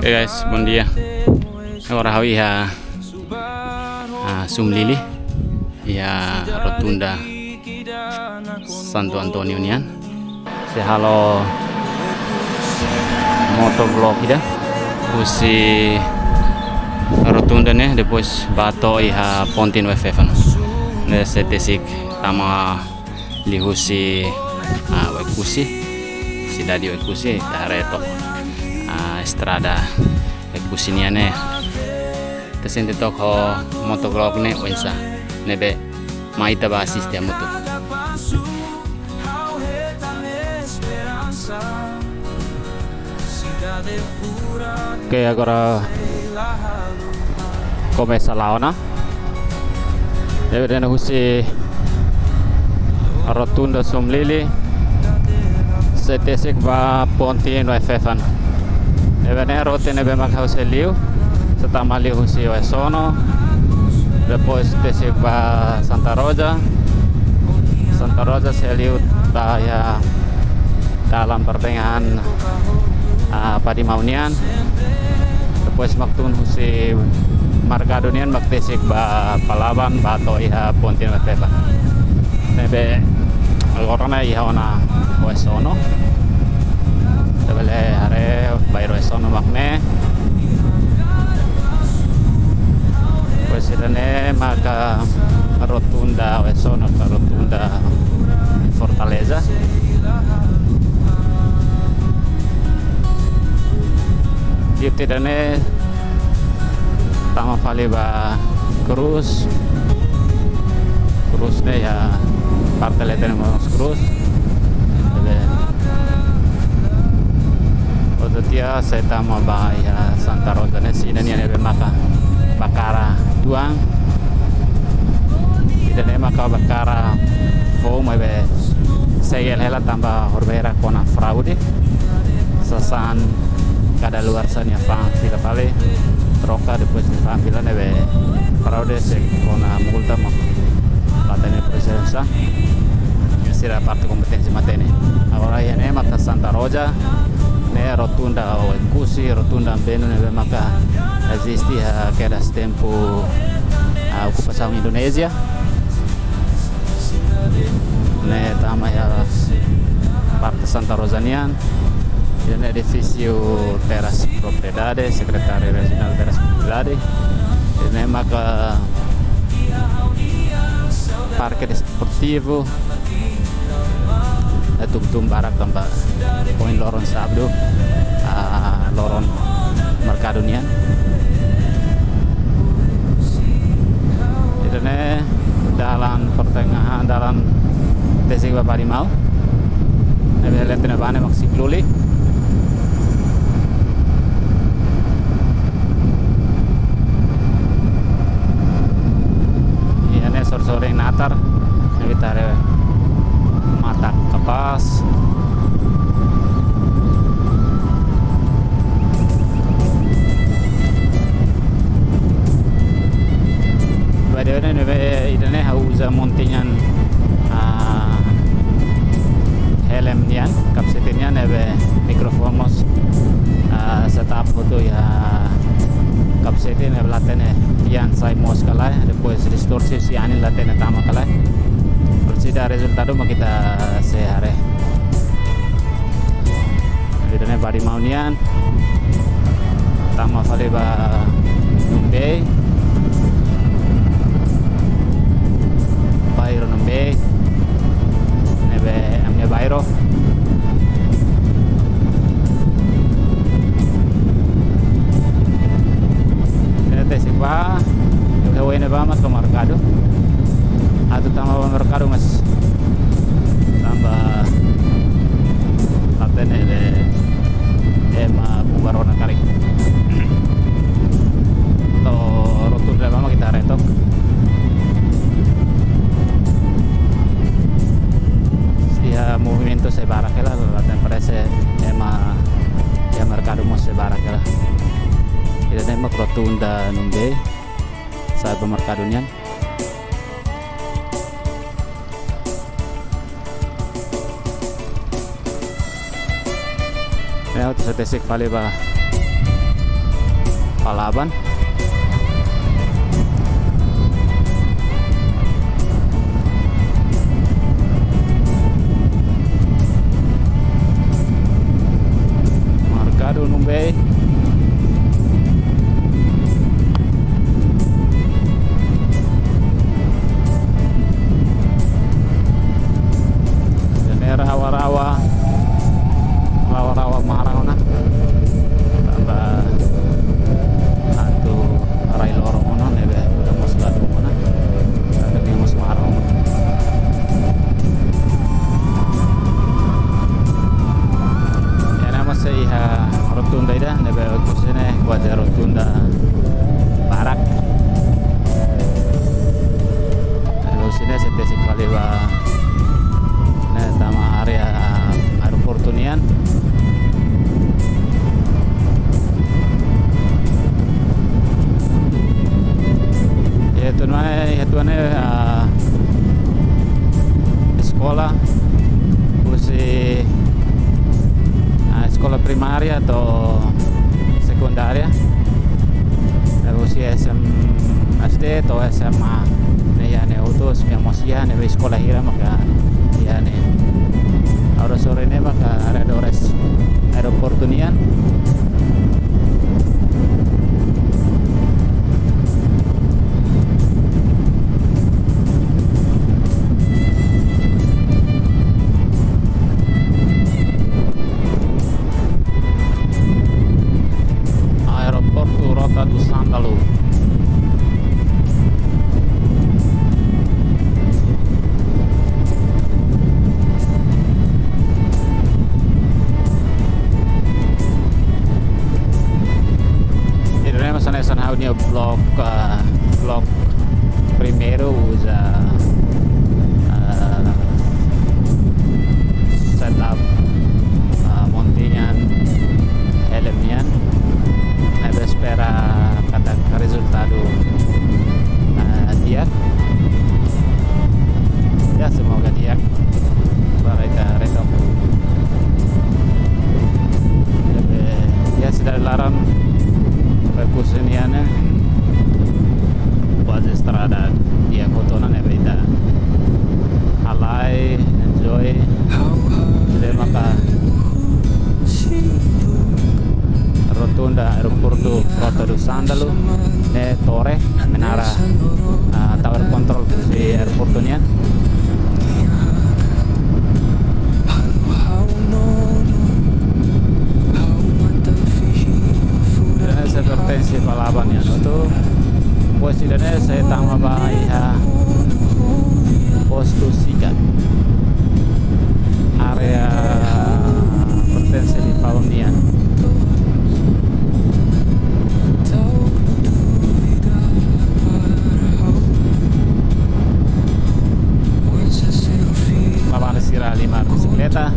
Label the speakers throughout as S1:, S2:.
S1: Oke guys, bom dia. Ora hawi ya Sumlili ya rotunda Santo Antonio nian. Se halo motovlog ida. Usi rotunda ne depois bato iha pontin wefefan. Ne setesik tama lihusi wekusi sidadi wekusi dareto estrada wekusi-niane tesente tok ho motovlog ne wensa nebe maita basis dia moto. Oke, agora começa lá, né? Deveria husi rotunda Sumlili setesik va pontin no efefan. Deveria rote nebe makhause liu setama liu husi sono. Depois tesik va Santa Rosa se liu ya dalam pertengahan Padimaunian. Depois maktun husi Margadonian maktesik ba Palawan bato iha pontin wefefan. Nebe agorana iha ona sono. Debele hare bayro sono makne. Pues irane maka rotunda sono ka rotunda Fortaleza. Dito irane tama fali ba cruz ne ya parte le tenemos cruz. Otro día se tama ba ya Santa Rosa ne sini ni nebe maka bakara duang tidak maka bakara fo mebe segel hela tamba horbera kona fraude sasan kada luar sana fang fila vale troca depois de fang fila nebe fraude se kona multa mo latene presenza sira parte kompetensi matene agora ya ne maka Santa Rosa ne rotunda Wekusi rotunda Beno nebe maka existe aquelas tempo a ocupação Indonésia ne tama ya parte Santa Rosanian dan edifício Teras Propriedade Secretário Regional Teras Propriedade ne maka parque desportivo tum barak tambah poin loron sabdo loron Mercadonian. Ini dalam pertengahan dalam Tesik Baparimau. Ini lihat ini bane maksi kluli. Ini sore-sore natar. Ini tare mata kapas. Idane hauza montingan helm nian kapsetinnya nebe mikrofonos setup foto ya kapsetin nebe latene yang sai mos kalai depois distorsi si anin latene tama kalai bersida resultado ma kita sehare idane Padimaunian nian tama fale ba numbe Bayro nembe nebe amnya Bayro nete sipa yo ene ba mas ke mercado atau tambah mercado mas tambah latene de ema bubarona kari to rotunda mama kita retok. Movimento se barakela dan parece ema ya mercado mo se barakela ida tema rotunda numbe sa mercado nian. Ya, sa tesik pali ba Palaban. Margado Numbei. rawa-rawa marang na tambah satu rai lorong na nebe udah mos gadu na ada mos marang ya nama saya rotunda ida nebe kusine buat rotunda barak lalu sini saya sekali tama area aeroportunian itu sekolah sekolah primaria atau sekundaria SD atau SMA ya utus yang masih sekolah hira maka ya ahora sore ini maka ada aeroportunian aeroporto Rota do Sândalo. Sanahnya blok primero usa setup montingan helmnya nebe espera kata resultado dia ya semoga dia barita retok ya sudah larang kusiniana quase estrada dia kotonan ya beda alai enjoy jadi maka rotunda aeroporto Rota do Sândalo ne torre menara tower control di aeroportonya seperti Palaban ya itu posisinya saya tama bahaya Posto Sikat area pertensi di Palaunian lawan sira 5 bisikleta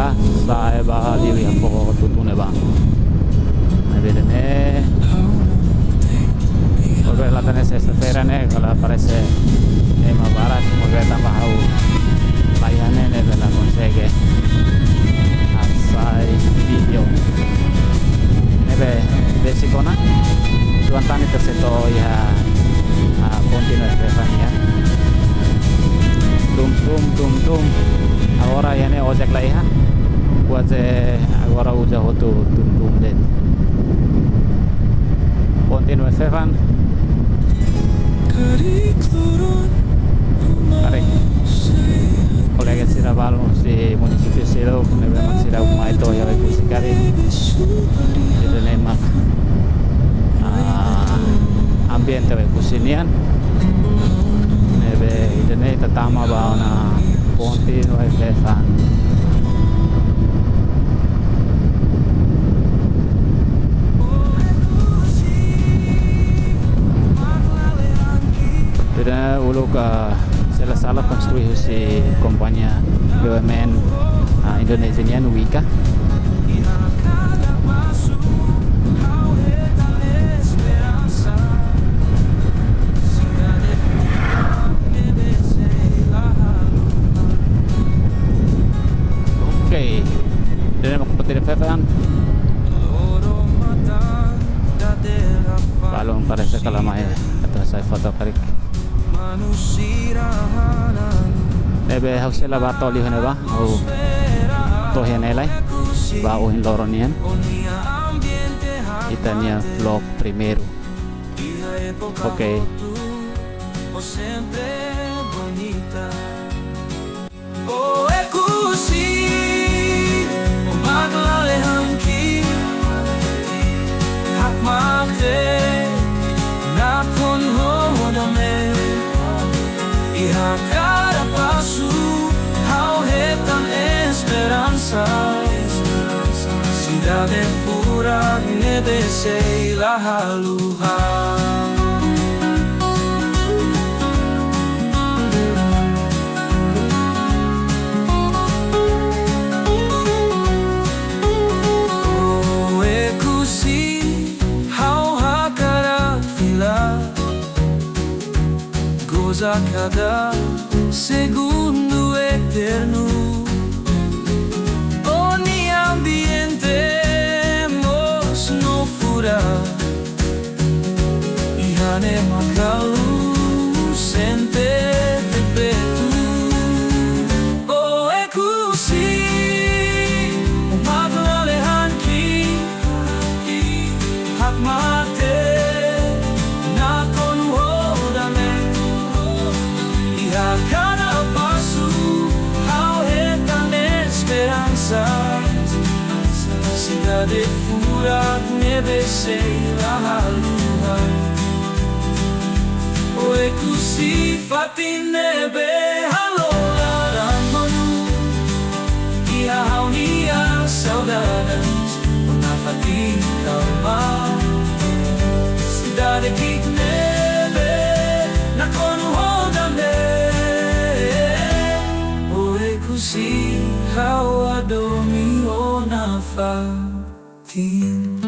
S1: Ora sai ba liu ya po tutune ba. Vedete Oke latane sestera ne kalau aparece ma barat magari tambah au layane ne bella consegue assai video nebe desikona tuan tani terseto ya continua Stefania tum agora ya ne ojek lai ha kuaze agora uja hotu tum det continua Stefan Arek kolega Sirabalo si municipio Siro nebe maksira umai to ya kusikari itu nemak ambiente we kusinian nebe idene tatama ba na ponti no Stefan ulu ka salah konstruksi kompanya BUMN Indonesian Wika oke dan mau kompetisi Stefan balong para sekalamai atau saya foto karik nebe hausela batoli hene ba o to hene lai ba o hin loronian itania vlog primero okay
S2: cada passo ao retam esperança cidade fura nebe sei la haluha o ekusi how hakara fila goza cada segundo eterno ogni ambiente mos no fura ihane makalu sente tepetu o ekusi maglale hanki hak mate cada passo ao retam esperança cidade fura nebe sei la lua o ekusi fati nebe halola ramonu ia haunia saudades na fati calma cidade que nebe na konu si how adomi ona fatin